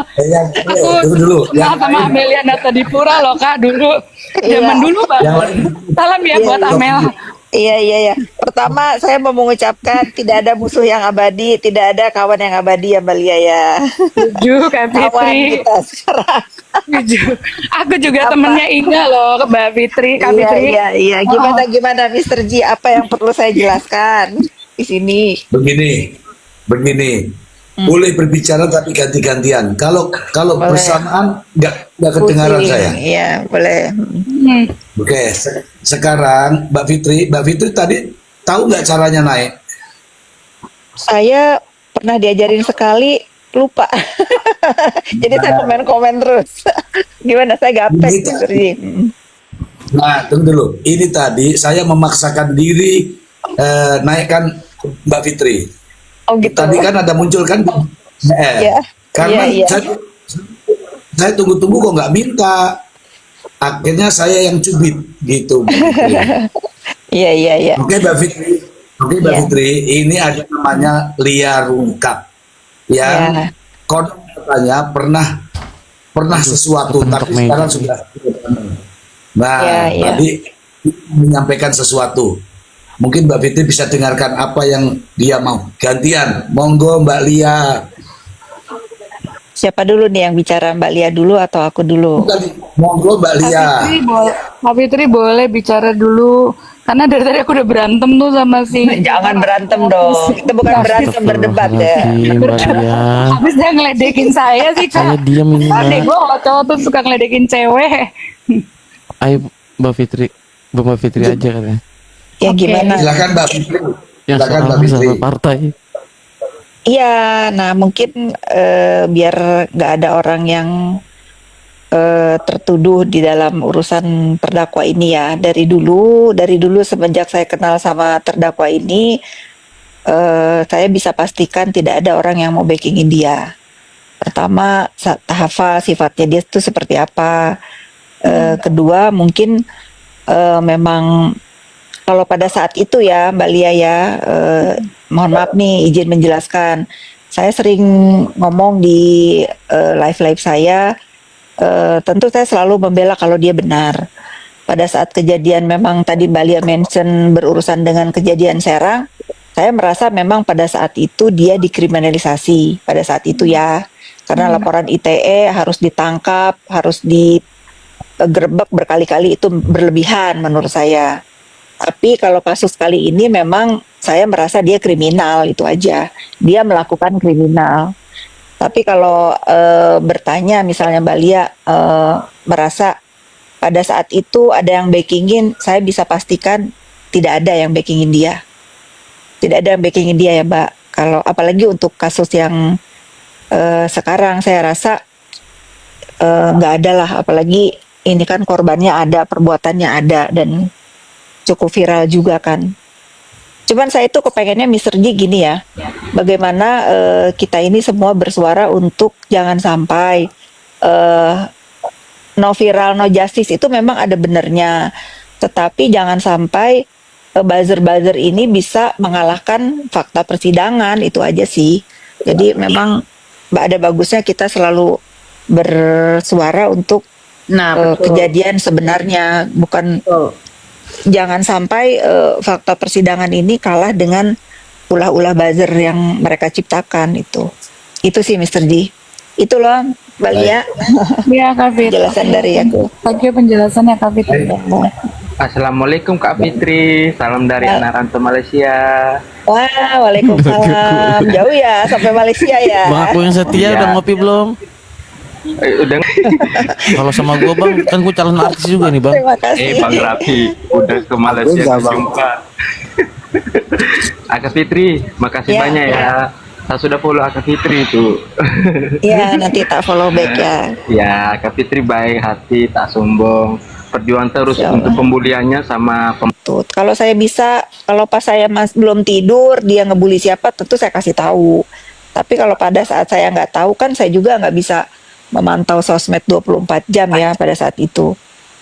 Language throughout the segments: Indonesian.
Aku Tunggu dulu. kenal sama Amelia Natadipura loh Kak dulu. Zaman Iya, dulu Yang banget. lain. Salam ya iya, buat iya. Amel. Iya, iya, ya. Pertama, saya mau mengucapkan tidak ada musuh yang abadi, tidak ada kawan yang abadi ya, Mbak Lia ya. Setuju Kak Aman Fitri. kita sekarang. Setuju. Aku juga Apa? temennya Inga loh, Mbak Fitri, Kak Iya, Fitri. iya, iya. Oh, Gimana, Mister Ji? Apa yang perlu saya jelaskan di sini? Begini. Hmm, Boleh berbicara tapi ganti-gantian. Kalau boleh. bersamaan nggak kedengaran Pusing, saya. iya, boleh. Hmm. hmm. Oke, sekarang Mbak Fitri tadi tahu nggak caranya naik? Saya pernah diajarin sekali, lupa. Jadi saya Nah, komen-komen terus. Gimana? Saya ini gaptek, Mister tadi. Ji. Hmm. Nah, tunggu dulu. Ini tadi saya memaksakan diri naikkan Mbak Fitri. Oh gitu. Tadi kan ada muncul kan? Iya, iya, Karena iya. saya tunggu-tunggu kok nggak minta. Akhirnya saya yang cubit gitu, Mbak Fitri. Iya, iya, iya. Oke, Mbak Fitri. Oke, Mbak Iya, Fitri. Ini ada namanya Lia Rungkap yang iya. konon katanya pernah pernah Aduh, sesuatu, kepentok tapi meja sekarang nih. sudah. Iya, Nah, iya. tadi menyampaikan sesuatu. Mungkin Mbak Fitri bisa dengarkan apa yang dia mau. Gantian, monggo Mbak Lia. Siapa dulu nih yang bicara, Mbak Lia dulu atau aku dulu? Bukan, monggo Mbak Kak Lia. Fitri boleh, Kak Fitri boleh bicara dulu. Karena dari tadi aku udah berantem tuh sama si Jangan berantem dong. Kita bukan berantem, berdebat ya. Astagfirullahaladzim, Mbak Lia. Habis dia ngeledekin saya sih Saya Kak. diam ini, Adek Mbak. gue kalau cowok tuh suka ngeledekin cewek. Ayo, Mbak Fitri. Mbak Fitri aja katanya. Ya Oke. gimana? Silakan Mbak Fitri. Yang Silakan Mbak soal Fitri. sama partai. Iya, nah mungkin biar nggak ada orang yang tertuduh di dalam urusan terdakwa ini ya. Dari dulu semenjak saya kenal sama terdakwa ini, saya bisa pastikan tidak ada orang yang mau backingin dia. Pertama, hafal sifatnya dia itu seperti apa. Kedua, mungkin memang kalau pada saat itu ya Mbak Lia ya, mohon maaf nih izin menjelaskan. Saya sering ngomong di live-live saya, tentu saya selalu membela kalau dia benar. Pada saat kejadian memang tadi Mbak Lia mention berurusan dengan kejadian Serang, saya merasa memang pada saat itu dia dikriminalisasi pada saat itu ya. Karena laporan ITE harus ditangkap, harus digerebek berkali-kali itu berlebihan menurut saya. Tapi kalau kasus kali ini memang saya merasa dia kriminal, itu aja. Dia melakukan kriminal. Tapi kalau bertanya misalnya Mbak Lia merasa pada saat itu ada yang backingin, saya bisa pastikan tidak ada yang backingin dia. Tidak ada yang backingin dia ya Mbak. Kalau apalagi untuk kasus yang sekarang saya rasa nggak ada lah. Apalagi ini kan korbannya ada, perbuatannya ada dan cukup viral juga kan. Cuman saya itu kepengennya Mister G gini ya, bagaimana kita ini semua bersuara untuk jangan sampai no viral, no justice itu memang ada benernya, tetapi jangan sampai buzzer-buzzer ini bisa mengalahkan fakta persidangan, itu aja sih. Jadi memang ada bagusnya kita selalu bersuara untuk Nah, betul. kejadian sebenarnya, bukan jangan sampai fakta persidangan ini kalah dengan ulah-ulah buzzer yang mereka ciptakan itu. Itu sih Mister G. Itu loh Mbak Lia Iya Kak Fitri. penjelasan dari aku. Thank you penjelasannya Kak Fitri. Assalamualaikum Kak Fitri, salam dari anak rantau Malaysia. Wah, waalaikumsalam. Jauh ya sampai Malaysia ya. Bang, aku yang setia Iya. udah ngopi belum? Udah Kalau sama gua Bang, kan gua calon artis juga nih Bang. Terima kasih. Bang Rafi, udah ke Malaysia Aku nggak, Bang. jumpa. Kak Fitri, makasih Ya, banyak ya. Saya sudah follow Kak Fitri itu. Iya, nanti tak follow back ya. Ya, Kak Fitri baik hati, tak sombong. Perjuangan terus Insya untuk Allah. pembuliannya sama Tuh, kalau saya bisa, kalau pas saya belum tidur, dia ngebully siapa, tentu saya kasih tahu. Tapi kalau pada saat saya nggak tahu kan saya juga nggak bisa memantau sosmed 24 jam ya pada saat itu.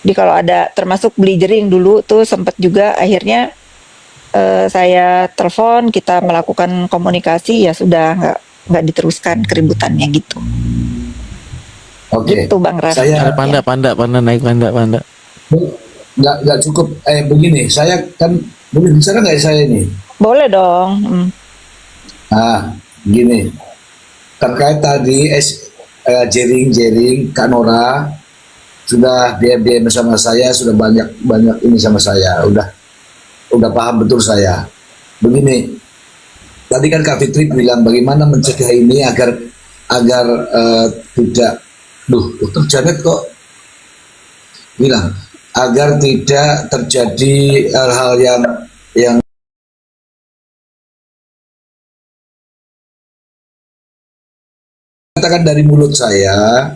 Jadi kalau ada termasuk beli jering dulu tuh sempat juga akhirnya saya telepon, kita melakukan komunikasi ya sudah nggak diteruskan keributannya gitu. Oke, Gitu Bang Raffi. saya Ada panda naik panda. nggak cukup. Begini, saya kan boleh bicara nggak saya ini? Boleh dong. Gini, terkait tadi Jering Kak Nora sudah DM sama saya, sudah banyak ini sama saya, udah paham betul saya. Begini, tadi kan Kak Fitri bilang bagaimana mencegah ini agar tidak, Dokter Janet kok bilang agar tidak terjadi hal-hal yang katakan dari mulut saya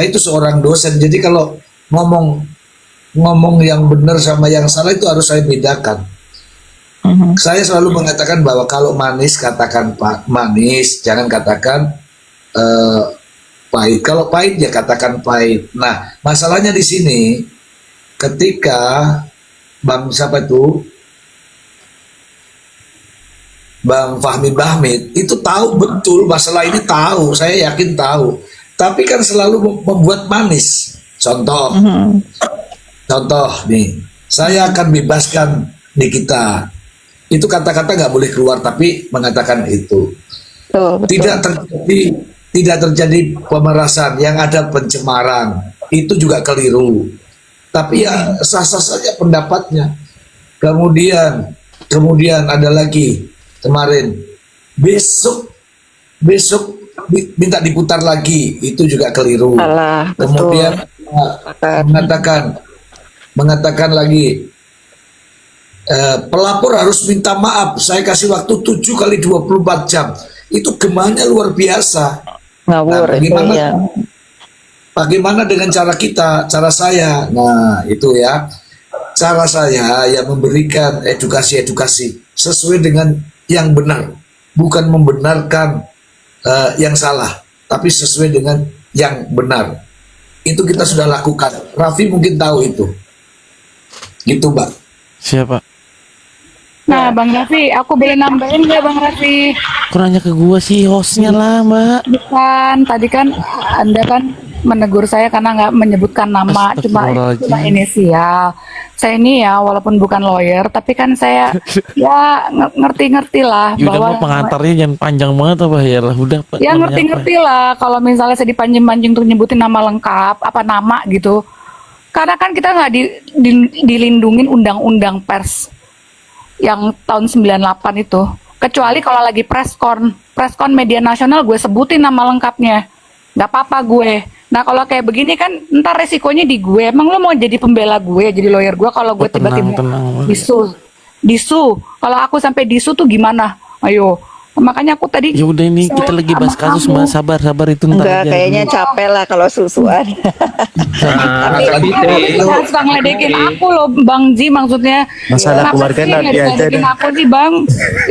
itu seorang dosen, jadi kalau ngomong yang benar sama yang salah itu harus saya bedakan. Saya selalu mengatakan bahwa kalau manis katakan manis, jangan katakan pahit. Kalau pahit ya katakan pahit. Nah, masalahnya di sini ketika Bang siapa itu, Bang Fahmi Bahmid itu tahu betul masalah ini, tahu, saya yakin tahu. Tapi kan selalu membuat manis. Contoh nih, saya akan bebaskan Nikita. Itu kata-kata nggak boleh keluar, tapi mengatakan itu. Betul. Tidak terjadi pemerasan, yang ada pencemaran. Itu juga keliru. Tapi ya sah-sah saja pendapatnya. Kemudian ada lagi kemarin, besok minta diputar lagi, itu juga keliru. Salah, Kemudian mengatakan lagi pelapor harus minta maaf, saya kasih waktu 7 kali 24 jam. Itu gemanya luar biasa. Ngawur itu ya. Bagaimana dengan cara cara saya? Nah, itu ya. Cara saya yang memberikan edukasi sesuai dengan yang benar, bukan membenarkan yang salah, tapi sesuai dengan yang benar. Itu kita sudah lakukan. Raffi mungkin tahu itu. Gitu, Mbak. Siapa? Nah, Bang Raffi, aku boleh nambahin nggak Bang Raffi? Kurangnya ke gua sih hostnya lah, Mbak. Bukan, tadi kan Anda kan menegur saya karena nggak menyebutkan nama, cuma Astagfirullahaladzim. inisial. Saya ini ya, walaupun bukan lawyer, tapi kan saya ya ngerti-ngerti lah Ya udah bahwa Mbak, pengantarnya jangan panjang banget apa ya lah, udah Pak. ya namanya ngerti-ngerti lah kalau misalnya saya dipancing-pancing untuk nyebutin nama lengkap, apa nama gitu. Karena kan kita nggak dilindungin undang-undang pers yang tahun 98 itu. Kecuali kalau lagi preskon media nasional gue sebutin nama lengkapnya. Nggak apa-apa gue. Nah kalau kayak begini kan ntar resikonya di gue. Emang lo mau jadi pembela gue, jadi lawyer gue kalau gue tiba-tiba tenang. disu. Kalau aku sampai disu tuh gimana? Ayo. Makanya aku tadi Ya udah ini kita lagi bahas kasus Mbak, sabar itu ntar Enggak, aja. kayaknya capek lah kalau susuan. Kak Fitri, Jangan suka ngeledekin aku loh Bang Ji, maksudnya Masalah kenapa keluarga sih nanti aja ngeledekin dah. aku sih Bang?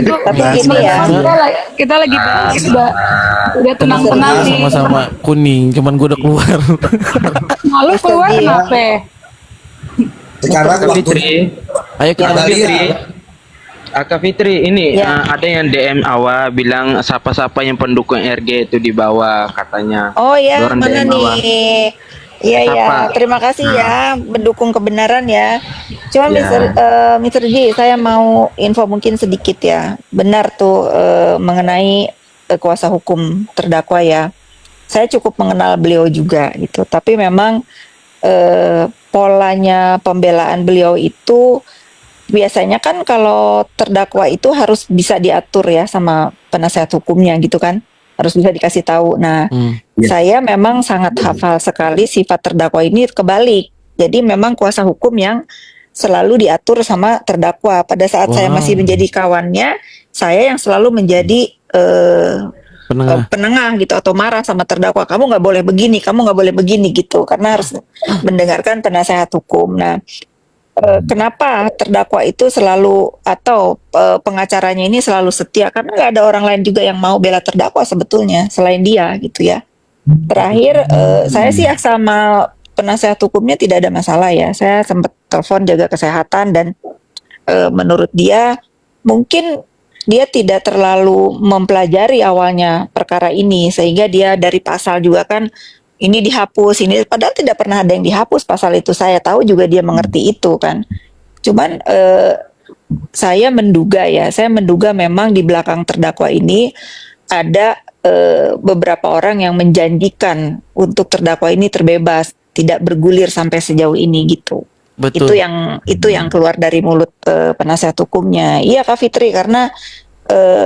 Itu Tapi gini ya. kita lagi bahas udah tenang-tenang nih. Sama-sama kuning, cuman gua udah keluar. Malu keluar Sedih ya. kenapa? Sekarang Kak waktu Fitri, Ayo kita Kak Fitri, Kak Fitri, ini Ya. ada yang DM awal bilang siapa-siapa yang pendukung RG itu di bawah katanya. Oh ya, Dorang mana DM awal. nih? Iya ya, Siapa? terima kasih ya mendukung kebenaran ya. Cuma Ya. Mr. J, saya mau info mungkin sedikit ya. Benar tuh mengenai kuasa hukum terdakwa ya. Saya cukup mengenal beliau juga gitu. Tapi memang polanya pembelaan beliau itu biasanya kan kalau terdakwa itu harus bisa diatur ya sama penasehat hukumnya gitu kan, harus bisa dikasih tahu. Nah, saya memang sangat hafal sekali sifat terdakwa ini kebalik. Jadi memang kuasa hukum yang selalu diatur sama terdakwa. Pada saat saya masih menjadi kawannya, saya yang selalu menjadi penengah gitu, atau marah sama terdakwa. Kamu nggak boleh begini, kamu nggak boleh begini gitu, karena harus mendengarkan penasehat hukum. Nah, kenapa terdakwa itu selalu atau pengacaranya ini selalu setia? Karena nggak ada orang lain juga yang mau bela terdakwa sebetulnya selain dia gitu ya. Terakhir saya sih sama penasehat hukumnya tidak ada masalah ya. Saya sempat telepon jaga kesehatan dan menurut dia mungkin dia tidak terlalu mempelajari awalnya perkara ini, sehingga dia dari pasal juga kan ini dihapus, ini padahal tidak pernah ada yang dihapus pasal itu. Saya tahu juga dia mengerti itu kan. Cuman saya menduga memang di belakang terdakwa ini ada beberapa orang yang menjanjikan untuk terdakwa ini terbebas, tidak bergulir sampai sejauh ini gitu. Betul. Itu yang keluar dari mulut penasihat hukumnya. Iya Kak Fitri, karena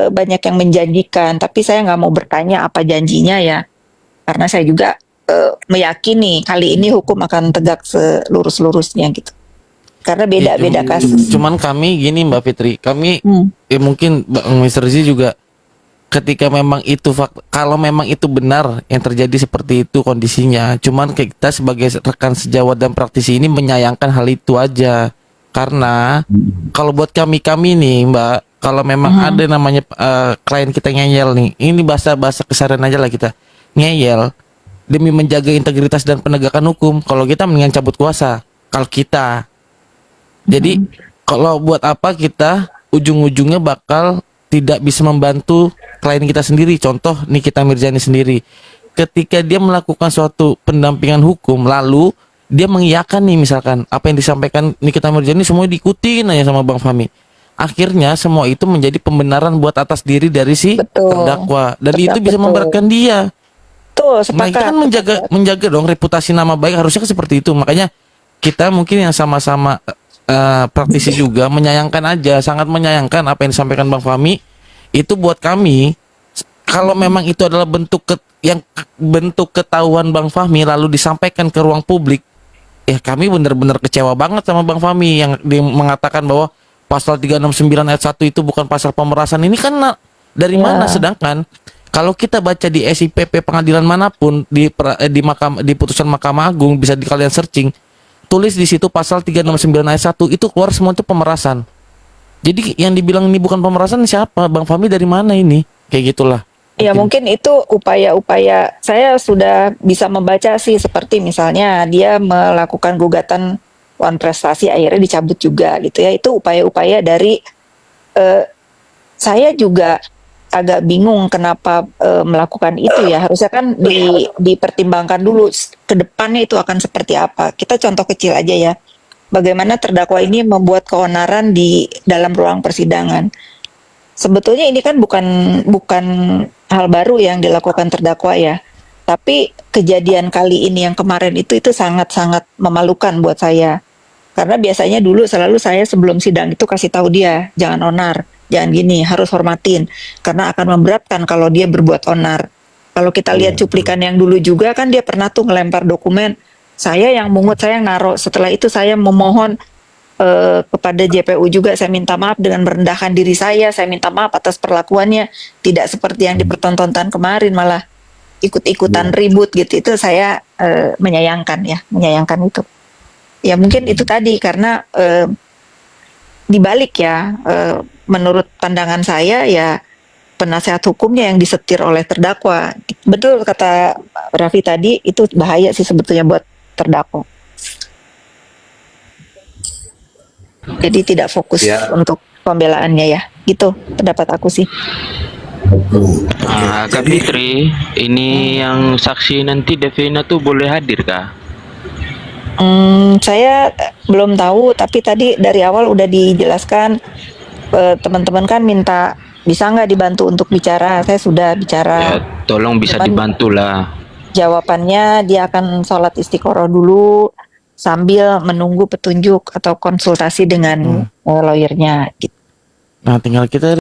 banyak yang menjanjikan, tapi saya nggak mau bertanya apa janjinya ya, karena saya juga meyakini kali ini hukum akan tegak selurus-lurusnya gitu. Karena beda-beda kasus. Cuman kami gini Mbak Fitri, kami mungkin Bang Mr. Z juga, ketika memang itu kalau memang itu benar yang terjadi seperti itu kondisinya, cuman kita sebagai rekan sejawat dan praktisi ini menyayangkan hal itu aja. Karena kalau buat kami nih Mbak, kalau memang ada namanya klien kita ngeyel nih, ini bahasa keseharian aja lah, kita ngeyel demi menjaga integritas dan penegakan hukum, kalau kita mendingan cabut kuasa. Kalau kita, jadi kalau buat apa kita ujung-ujungnya bakal tidak bisa membantu klien kita sendiri. Contoh Nikita Mirzani sendiri, ketika dia melakukan suatu pendampingan hukum, lalu dia mengiyakan nih misalkan apa yang disampaikan Nikita Mirzani semuanya diikutin aja sama Bang Fahmi. Akhirnya semua itu menjadi pembenaran buat atas diri dari si terdakwa, dan itu bisa memberatkan dia. Tuh, Nah itu kan menjaga dong reputasi nama baik, harusnya kan seperti itu. Makanya kita mungkin yang sama-sama praktisi juga menyayangkan aja, sangat menyayangkan apa yang disampaikan Bang Fahmi. Itu buat kami, kalau memang itu adalah bentuk ketahuan Bang Fahmi lalu disampaikan ke ruang publik, ya kami benar-benar kecewa banget sama Bang Fahmi yang mengatakan bahwa pasal 369 ayat 1 itu bukan pasal pemerasan. Ini kan dari mana? Sedangkan kalau kita baca di SIPP pengadilan manapun, di putusan Mahkamah Agung, bisa kalian searching, tulis di situ pasal 369 ayat 1 itu keluar semua itu pemerasan. Jadi yang dibilang ini bukan pemerasan siapa? Bang Fahmi dari mana ini? Kayak gitulah. Ya mungkin itu upaya-upaya, saya sudah bisa membaca sih, seperti misalnya dia melakukan gugatan wan prestasi akhirnya dicabut juga gitu ya. Itu upaya-upaya dari saya juga agak bingung kenapa melakukan itu ya. Harusnya kan dipertimbangkan dulu ke depannya itu akan seperti apa. Kita contoh kecil aja ya. Bagaimana terdakwa ini membuat keonaran di dalam ruang persidangan. Sebetulnya ini kan bukan hal baru yang dilakukan terdakwa ya. Tapi kejadian kali ini yang kemarin itu sangat-sangat memalukan buat saya. Karena biasanya dulu selalu saya sebelum sidang itu kasih tahu dia, jangan onar, jangan gini, harus hormatin. Karena akan memberatkan kalau dia berbuat onar. Kalau kita lihat cuplikan yang dulu juga kan dia pernah tuh ngelempar dokumen, saya yang mungut, saya yang naruh. Setelah itu saya memohon kepada JPU juga, saya minta maaf dengan merendahkan diri saya minta maaf atas perlakuannya, tidak seperti yang dipertontonkan kemarin, malah ikut-ikutan ribut gitu. Itu saya menyayangkan itu. Ya mungkin itu tadi karena dibalik ya, menurut pandangan saya ya penasehat hukumnya yang disetir oleh terdakwa. Betul kata Raffi tadi, itu bahaya sih sebetulnya buat terdakwa. Jadi tidak fokus untuk pembelaannya ya. Gitu pendapat aku sih. Kak Fitri, ini yang saksi nanti Devina tuh boleh hadir kah? Saya belum tahu, tapi tadi dari awal udah dijelaskan, teman-teman kan minta bisa nggak dibantu untuk bicara. Saya sudah bicara. Ya, tolong bisa dibantu lah. Jawabannya dia akan sholat istiqoroh dulu sambil menunggu petunjuk atau konsultasi dengan lawyernya. Gitu. Nah tinggal kita